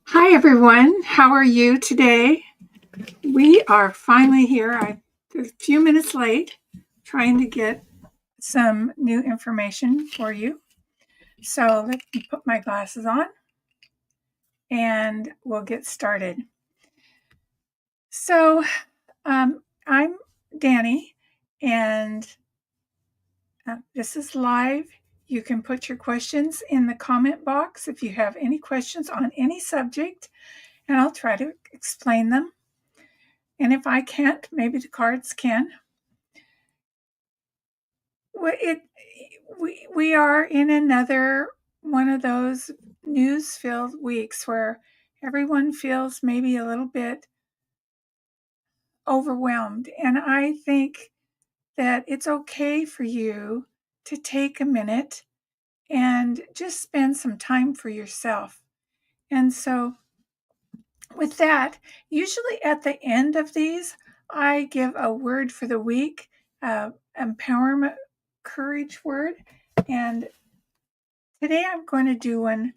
Hi, everyone. How are you today? We are finally here. I'm a few minutes late trying to get some new information for you. So let me put my glasses on and we'll get started. So I'm Danny, and this is live. You can put your questions in the comment box if you have any questions on any subject, and I'll try to explain them. And if I can't, maybe the cards can. We are in another one of those news-filled weeks where everyone feels maybe a little bit overwhelmed. And I think that it's okay for you to take a minute and just spend some time for yourself. And so with that, usually at the end of these, I give a word for the week, empowerment, courage word. And today I'm going to do one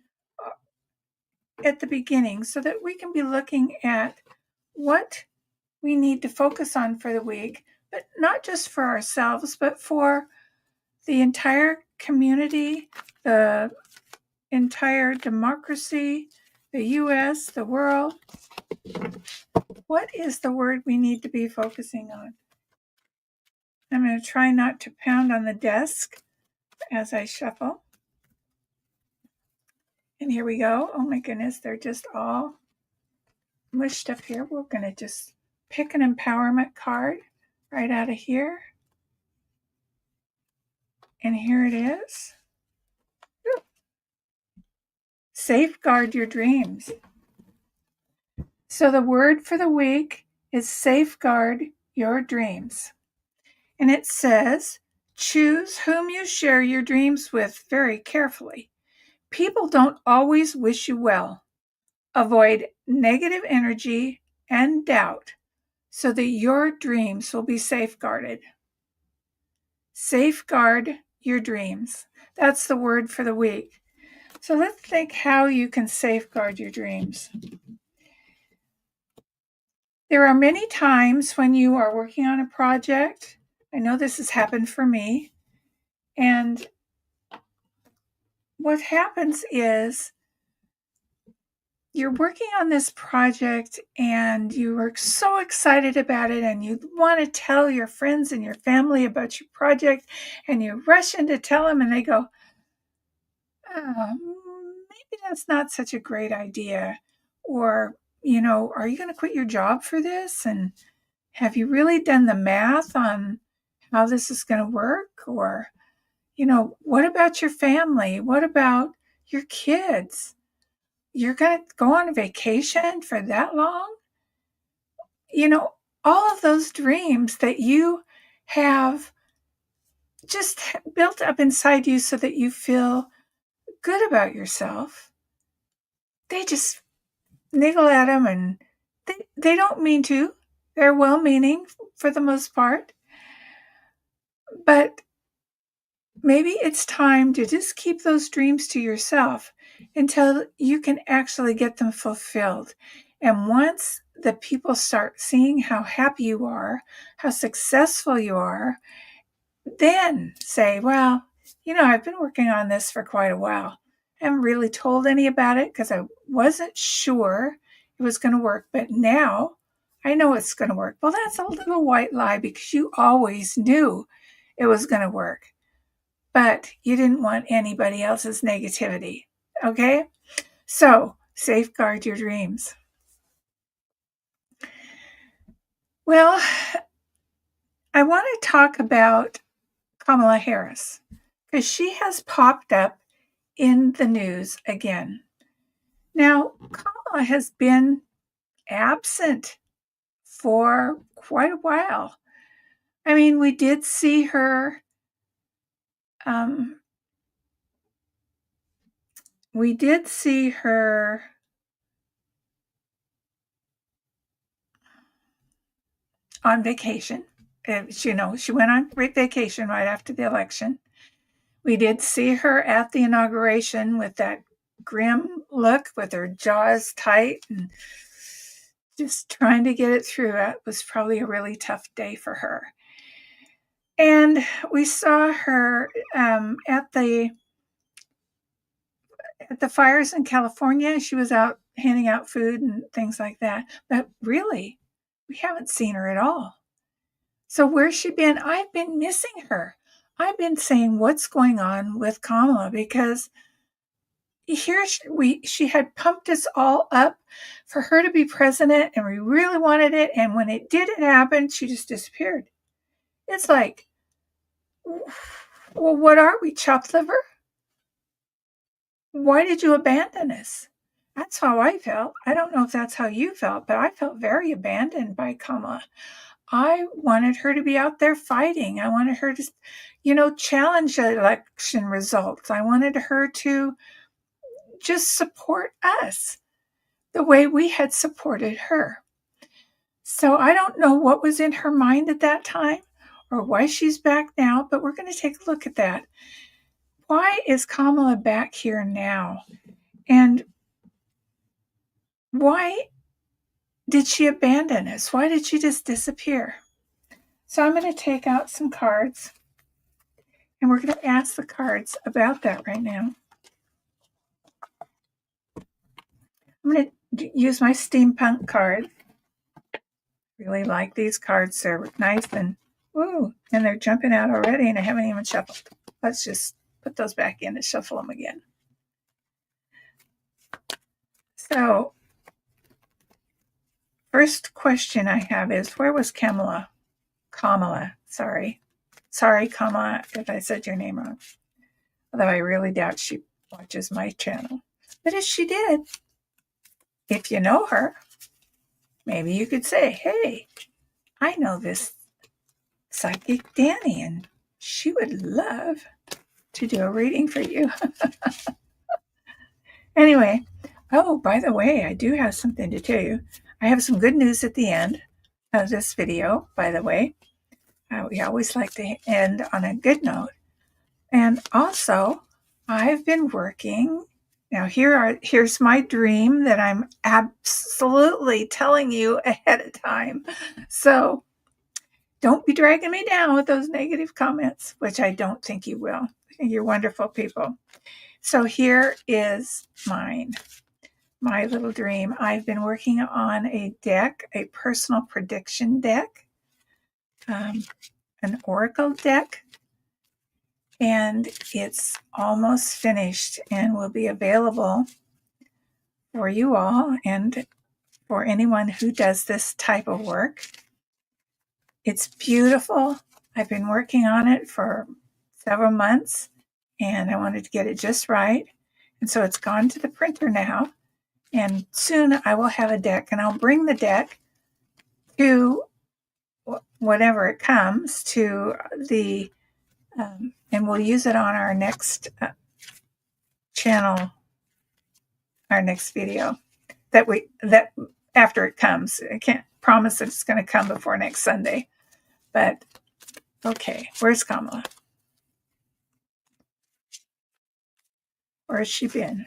at the beginning so that we can be looking at what we need to focus on for the week, but not just for ourselves, but for the entire community, the entire democracy, the US, the world. What is the word we need to be focusing on? I'm going to try not to pound on the desk as I shuffle. And here we go. Oh my goodness, they're just all mushed up here. We're going to just pick an empowerment card right out of here. And here it is. Safeguard your dreams. So the word for the week is safeguard your dreams. And it says, choose whom you share your dreams with very carefully. People don't always wish you well. Avoid negative energy and doubt so that your dreams will be safeguarded. Safeguard your dreams. That's the word for the week. So let's think how you can safeguard your dreams. There are many times when you are working on a project. I know this has happened for me. And what happens is you're working on this project and you are so excited about it and you want to tell your friends and your family about your project, and you rush in to tell them and they go, maybe that's not such a great idea. Or, are you going to quit your job for this? And have you really done the math on how this is going to work? Or, what about your family? What about your kids? You're going to go on a vacation for that long? All of those dreams that you have just built up inside you so that you feel good about yourself, they just niggle at them, and they don't mean to. They're well-meaning for the most part. But maybe it's time to just keep those dreams to yourself until you can actually get them fulfilled. And once the people start seeing how happy you are, how successful you are, then say, well, I've been working on this for quite a while. I haven't really told any about it because I wasn't sure it was going to work, but now I know it's going to work. Well, that's a little white lie because you always knew it was going to work, but you didn't want anybody else's negativity. Okay? So safeguard your dreams. Well, I want to talk about Kamala Harris because she has popped up in the news again. Now, Kamala has been absent for quite a while. I mean, we did see her on vacation. She went on vacation right after the election. We did see her at the inauguration with that grim look with her jaws tight and just trying to get it through. It was probably a really tough day for her. And we saw her at the fires in California. She was out handing out food and things like that. But really, we haven't seen her at all. So where's she been? I've been missing her. I've been saying, what's going on with Kamala? Because here she had pumped us all up for her to be president, and we really wanted it. And when it didn't happen, she just disappeared. It's like, well, what are we, chopped liver? Why did you abandon us? That's how I felt. I don't know if that's how you felt, but I felt very abandoned by Kamala. I wanted her to be out there fighting. I wanted her to, challenge election results. I wanted her to just support us the way we had supported her. So I don't know what was in her mind at that time or why she's back now, but we're going to take a look at that. Why is Kamala back here now? And why did she abandon us? Why did she just disappear? So I'm going to take out some cards, and we're going to ask the cards about that right now. I'm going to use my steampunk card. Really like these cards. They're nice and they're jumping out already, and I haven't even shuffled. Let's just put those back in and shuffle them again. So, first question I have is, where was Kamala? Sorry, Kamala, if I said your name wrong. Although I really doubt she watches my channel. But if she did, if you know her, maybe you could say, hey, I know this psychic Danny, and she would love to do a reading for you. Anyway, by the way, I do have something to tell you. I have some good news at the end of this video, by the way. We always like to end on a good note. And also, I've been working. Now, here's my dream that I'm absolutely telling you ahead of time. So don't be dragging me down with those negative comments, which I don't think you will. You're wonderful people. So here is mine. My little dream. I've been working on a deck, a personal prediction deck, an oracle deck, and it's almost finished and will be available for you all and for anyone who does this type of work. It's beautiful. I've been working on it for several months, and I wanted to get it just right. And so it's gone to the printer now. And soon I will have a deck, and I'll bring the deck to whatever it comes to the, and we'll use it on our next channel, our next video. That after it comes, I can't promise that it's going to come before next Sunday, but okay. Where's Kamala? Where has she been?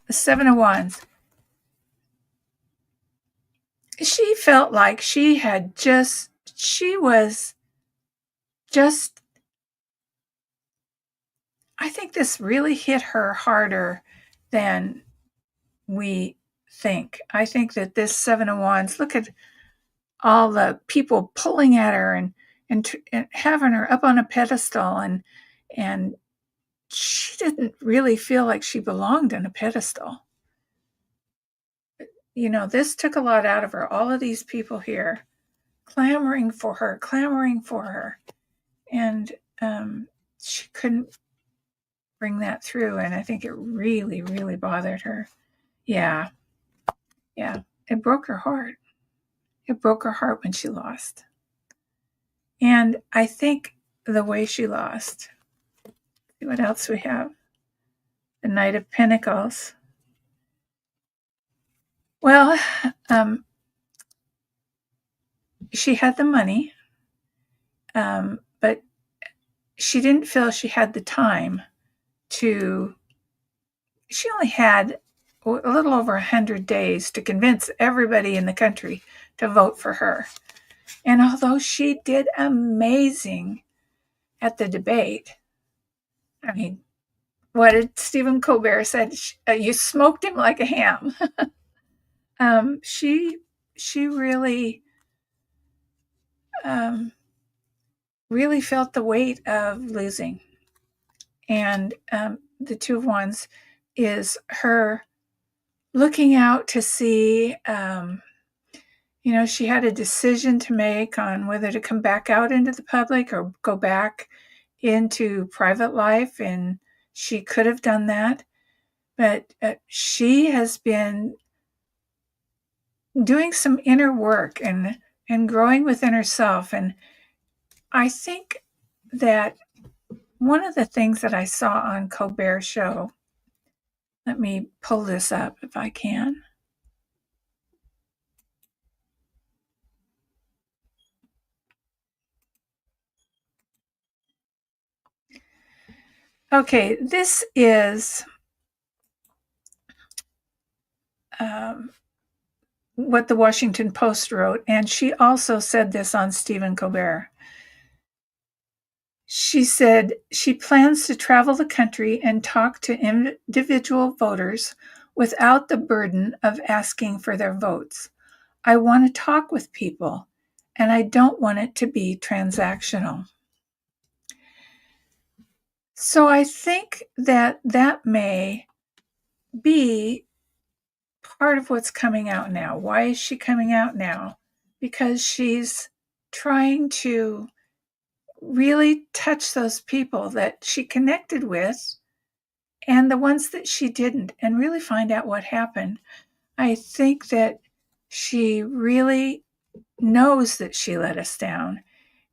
The Seven of Wands. She felt like she was just, I think this really hit her harder than we think. I think that this Seven of Wands, look at all the people pulling at her and having her up on a pedestal, and she didn't really feel like she belonged on a pedestal. This took a lot out of her. All of these people here clamoring for her. And she couldn't bring that through. And I think it really, really bothered her. Yeah. It broke her heart. It broke her heart when she lost. And I think the way she lost, see what else we have? The Knight of Pentacles. Well, she had the money, but she didn't feel she had the time to. She only had a little over 100 days to convince everybody in the country to vote for her. And although she did amazing at the debate, I mean, what did Stephen Colbert said? You smoked him like a ham. She really really felt the weight of losing. And the two ones is her looking out to see, she had a decision to make on whether to come back out into the public or go back into private life. And she could have done that. But she has been doing some inner work and growing within herself. And I think that one of the things that I saw on Colbert's show, let me pull this up if I can. Okay, this is what the Washington Post wrote, and she also said this on Stephen Colbert. She said she plans to travel the country and talk to individual voters without the burden of asking for their votes. I want to talk with people, and I don't want it to be transactional. So I think that may be part of what's coming out now. Why is she coming out now? Because she's trying to really touch those people that she connected with and the ones that she didn't, and really find out what happened. I think that she really knows that she let us down,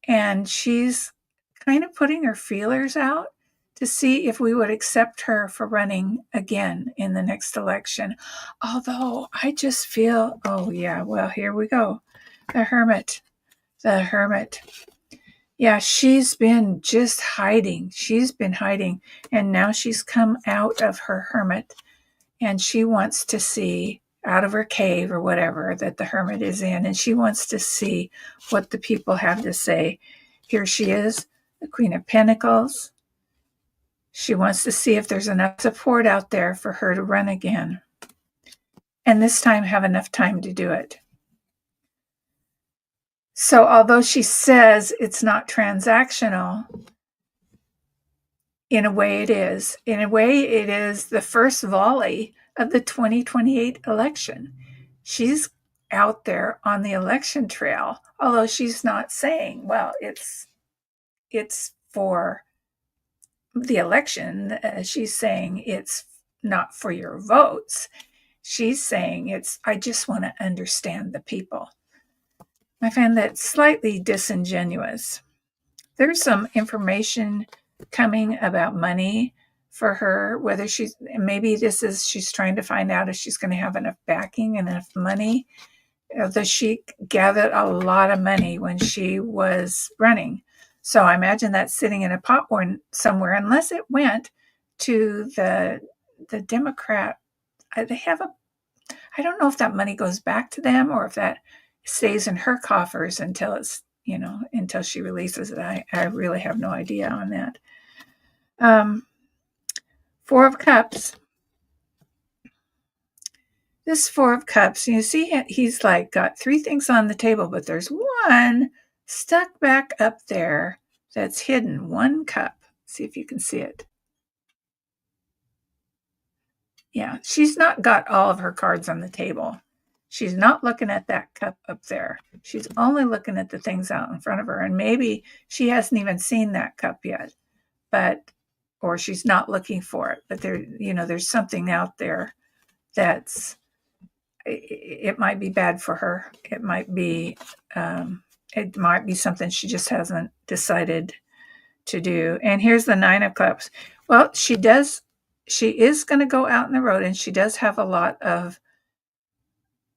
and she's kind of putting her feelers out to see if we would accept her for running again in the next election. Although I just feel, oh yeah, well, here we go. The hermit. Yeah, she's been just hiding. She's been hiding. And now she's come out of her hermit, and she wants to see out of her cave or whatever that the hermit is in. And she wants to see what the people have to say. Here she is, the Queen of Pentacles. She wants to see if there's enough support out there for her to run again. And this time have enough time to do it. So although she says it's not transactional, in a way it is. In a way it is the first volley of the 2028 election. She's out there on the election trail, although she's not saying, well, it's for the election. She's saying it's not for your votes. She's saying I just want to understand the people. I find that slightly disingenuous. There's some information coming about money for her, whether she's trying to find out if she's going to have enough backing, enough money. She gathered a lot of money when she was running. So I imagine that's sitting in a pot somewhere, unless it went to the Democrat. They have I don't know if that money goes back to them or if that stays in her coffers until until she releases it. I really have no idea on that. Four of Cups. This Four of Cups, you see, he's like got three things on the table, but there's one stuck back up there that's hidden. One cup. See if you can see it. Yeah, she's not got all of her cards on the table. She's not looking at that cup up there. She's only looking at the things out in front of her. And maybe she hasn't even seen that cup yet, or she's not looking for it. But there's something out there it might be bad for her. It might be something she just hasn't decided to do. And here's the Nine of Cups. Well, she is going to go out on the road, and she does have a lot of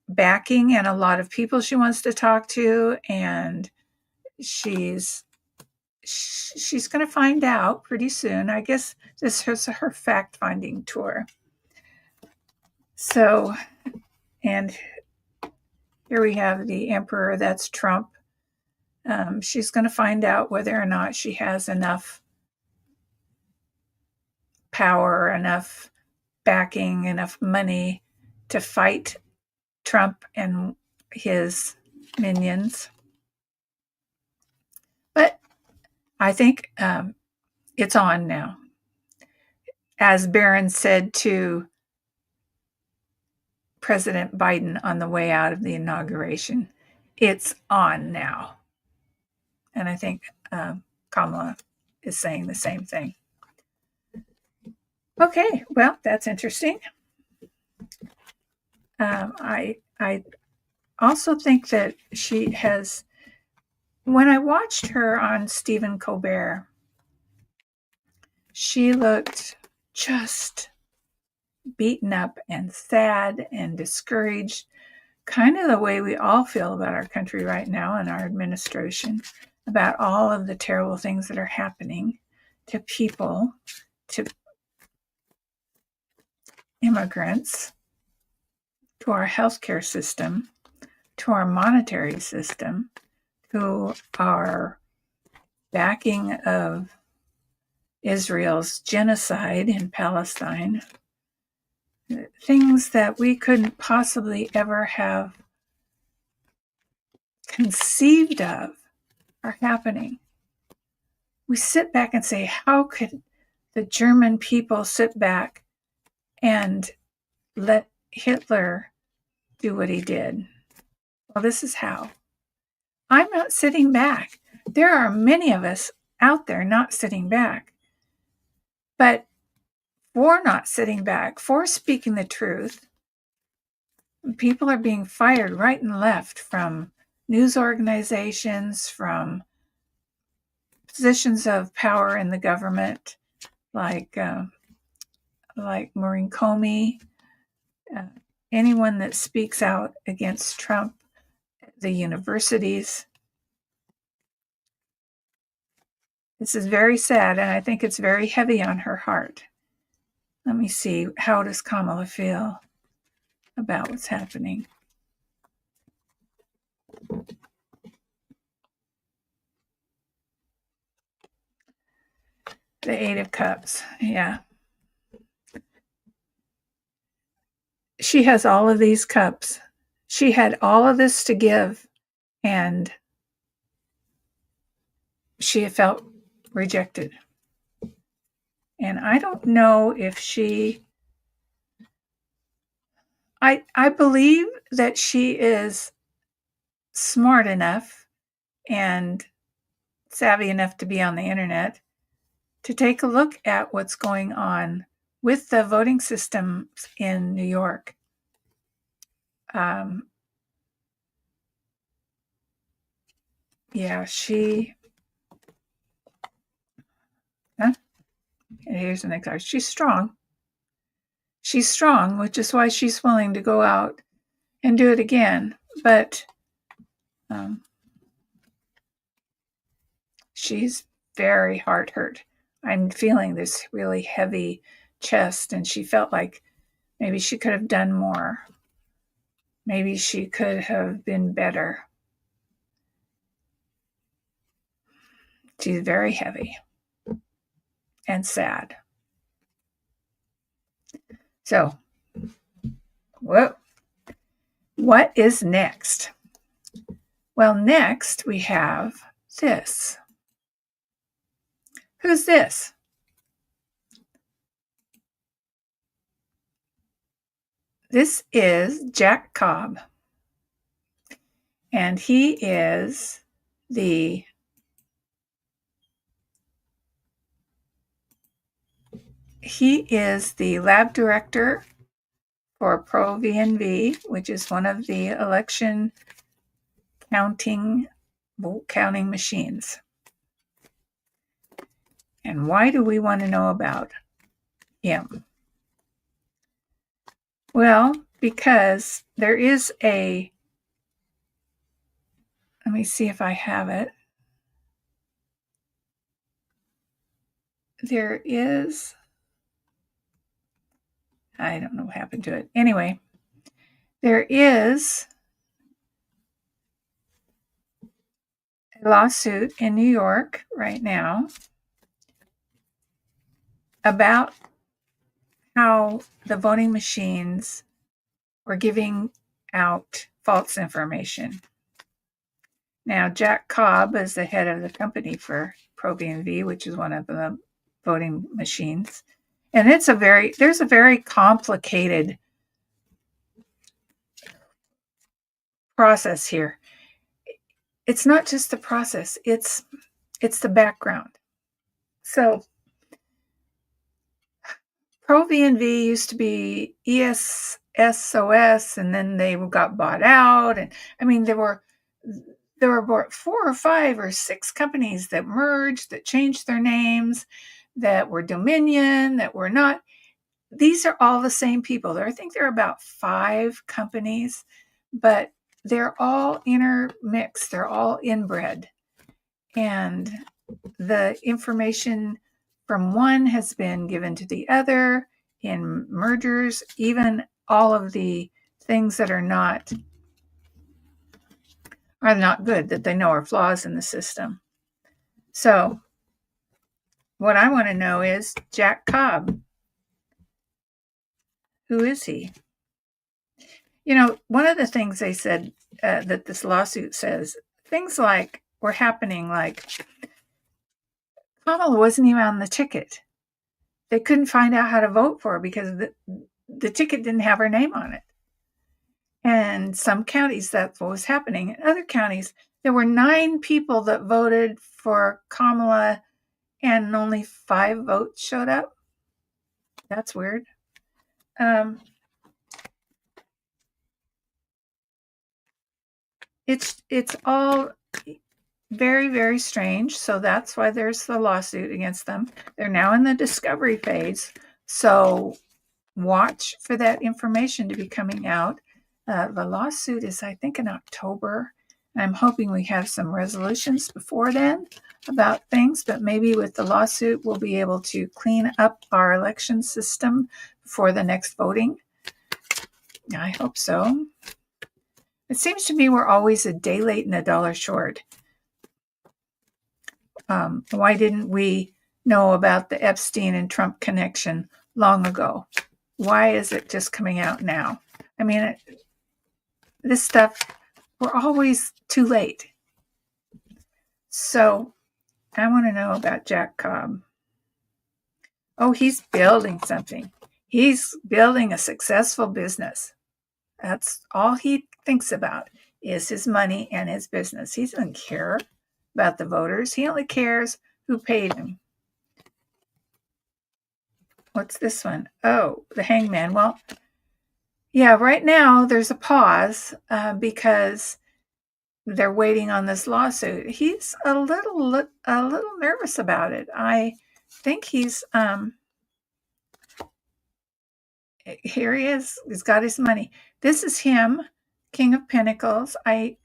backing and a lot of people she wants to talk to, and she's going to find out pretty soon. I guess this is her fact-finding tour. So, and here we have the emperor, that's Trump. She's going to find out whether or not she has enough power, enough backing, enough money to fight Trump and his minions. But I think it's on now. As Barron said to President Biden on the way out of the inauguration, it's on now. And I think Kamala is saying the same thing. Okay, well, that's interesting. I also think that she has, when I watched her on Stephen Colbert, she looked just beaten up and sad and discouraged, kind of the way we all feel about our country right now and our administration, about all of the terrible things that are happening to people, to immigrants, to our healthcare system, to our monetary system, to our backing of Israel's genocide in Palestine. Things that we couldn't possibly ever have conceived of are happening. We sit back and say, how could the German people sit back and let Hitler do what he did? Well, this is how. I'm not sitting back. There are many of us out there not sitting back. But for not sitting back, for speaking the truth, people are being fired right and left from news organizations, from positions of power in the government, like Maureen Comey, anyone that speaks out against Trump, the universities. This is very sad, and I think it's very heavy on her heart. Let me see, how does Kamala feel about what's happening? The Eight of Cups, yeah. She has all of these cups. She had all of this to give, and she felt rejected. And I don't know if she, I believe that she is smart enough and savvy enough to be on the internet to take a look at what's going on with the voting systems in New York. Yeah, she, here's the next card. She's strong. She's strong, which is why she's willing to go out and do it again. But she's very heart hurt. I'm feeling this really heavy chest, and she felt like maybe she could have done more. Maybe she could have been better. She's very heavy and sad. So, whoa. What is next? Well, next we have this. Who's this? This is Jack Cobb. And he is the lab director for ProV&V, which is one of the election vote counting machines. And why do we want to know about him? Well, because there is let me see if I have it. There is, I don't know what happened to it. Anyway, there is a lawsuit in New York right now about how the voting machines were giving out false information. Now, Jack Cobb is the head of the company for ProV&V, which is one of the voting machines. And there's a very complicated process here. It's not just the process, it's the background. So ProV&V used to be ESSOS, and then they got bought out. And I mean, there were 4 or 5 or 6 companies that merged, that changed their names, that were Dominion, that were not. These are all the same people. I think there are about 5 companies, but they're all intermixed. They're all inbred. And the information from one has been given to the other in mergers, even all of the things that are not good, that they know are flaws in the system. So what I want to know is Jack Cobb. Who is he? You know, one of the things they said that this lawsuit says, things like were happening, like Kamala wasn't even on the ticket. They couldn't find out how to vote for her because the ticket didn't have her name on it. And some counties, that's what was happening. In other counties, there were 9 people that voted for Kamala and only 5 votes showed up. That's weird. It's all very, very strange. So that's why there's the lawsuit against them. They're now in the discovery phase. So watch for that information to be coming out. The lawsuit is, I think, in October. I'm hoping we have some resolutions before then about things, but maybe with the lawsuit, we'll be able to clean up our election system before the next voting. I hope so. It seems to me we're always a day late and a dollar short. Why didn't we know about the Epstein and Trump connection long ago? Why is it just coming out now? I mean, this stuff, we're always too late. So I want to know about Jack Cobb. Oh, he's building something. He's building a successful business. That's all he thinks about is his money and his business. He doesn't care about the voters. He only cares who paid him. What's this one? Oh, the hangman. Well, yeah, right now there's a pause because they're waiting on this lawsuit. He's a little nervous about it. I think he's here he is. He's got his money. This is him, King of Pentacles. I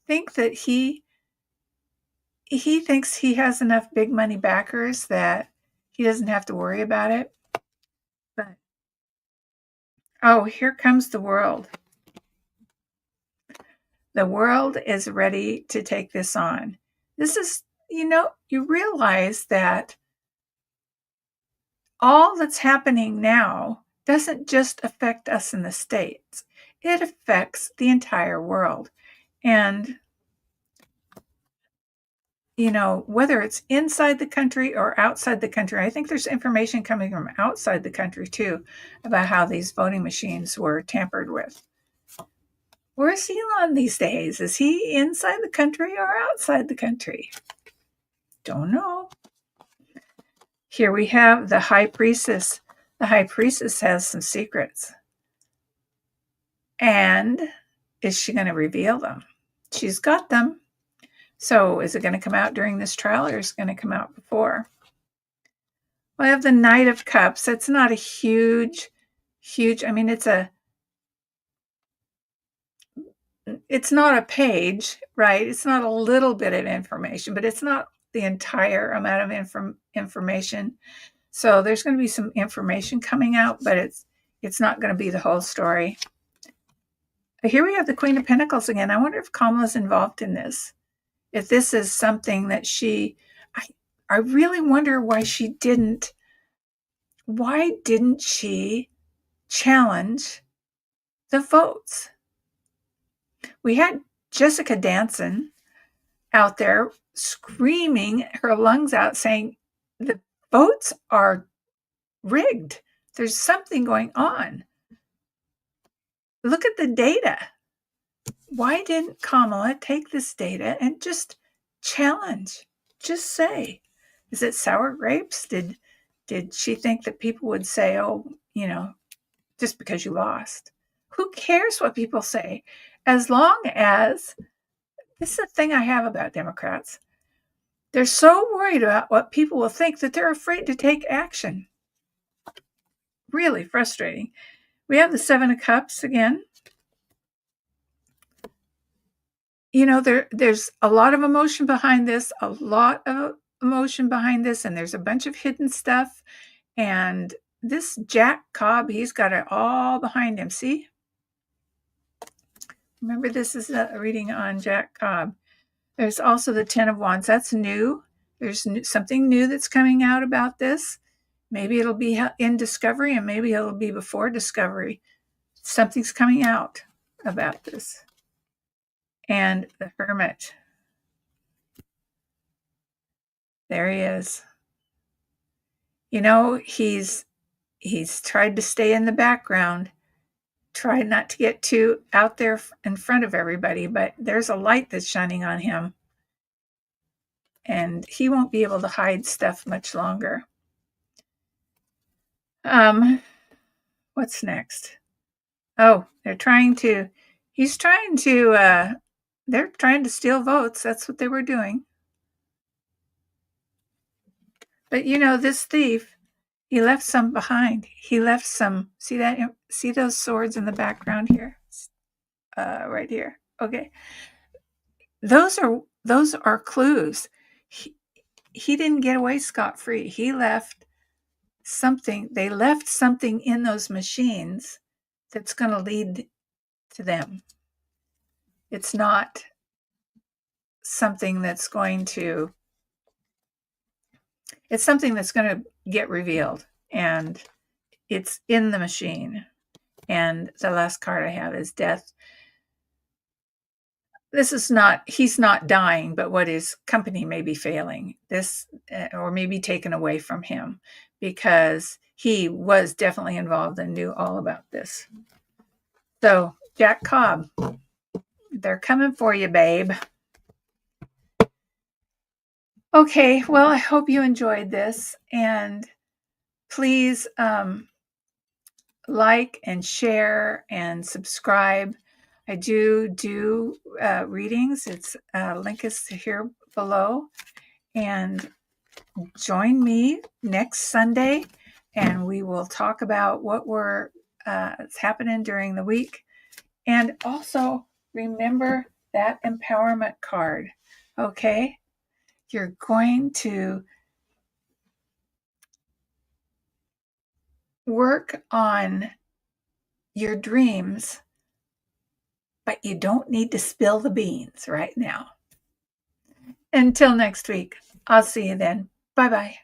think that he thinks he has enough big money backers that he doesn't have to worry about it. But oh, here comes the world. The world is ready to take this on. This is, you realize that all that's happening now doesn't just affect us in the States. It affects the entire world. And, whether it's inside the country or outside the country, I think there's information coming from outside the country too about how these voting machines were tampered with. Where's Elon these days? Is he inside the country or outside the country? Don't know. Here we have the high priestess. The high priestess has some secrets. And is she going to reveal them? She's got them. So is it going to come out during this trial or is it going to come out before? Well, I have the Knight of Cups. It's not a huge, I mean, it's a it's not a page, right? It's not a little bit of information, but it's not the entire amount of information. So there's going to be some information coming out, but it's not going to be the whole story. Here we have the Queen of Pentacles again. I wonder if Kamala's involved in this. If this is something that I really wonder why didn't she challenge the votes? We had Jessica Danson out there screaming her lungs out saying the votes are rigged. There's something going on. Look at the data. Why didn't Kamala take this data and just challenge? Just say, is it sour grapes? Did she think that people would say, oh, just because you lost? Who cares what people say? As long as, this is the thing I have about Democrats. They're so worried about what people will think that they're afraid to take action. Really frustrating. We have the Seven of Cups again. There's a lot of emotion behind this, and there's a bunch of hidden stuff. And this Jack Cobb, he's got it all behind him. See? Remember, this is a reading on Jack Cobb. There's also the Ten of Wands. That's new. There's something new that's coming out about this. Maybe it'll be in Discovery, and maybe it'll be before Discovery. Something's coming out about this. And the Hermit. There he is. He's tried to stay in the background, tried not to get too out there in front of everybody, but there's a light that's shining on him. And he won't be able to hide stuff much longer. What's next? Oh, they're trying to steal votes. That's what they were doing. But this thief, he left some behind. He left some, see those swords in the background here? Right here. Okay. Those are clues. He didn't get away scot-free. He left something. They left something in those machines that's going to lead to them. It's not something that's going to get revealed, and it's in the machine. And the last card I have is Death. He's not dying, but what his company may be failing, or maybe taken away from him, because he was definitely involved and knew all about this. So, Jack Cobb, they're coming for you, babe. Okay, well, I hope you enjoyed this, and please like and share and subscribe. I do readings. It's link is here below, and join me next Sunday, and we will talk about what is happening during the week. And also remember that empowerment card. Okay, you're going to work on your dreams, but you don't need to spill the beans right now. Until next week, I'll see you then. Bye-bye.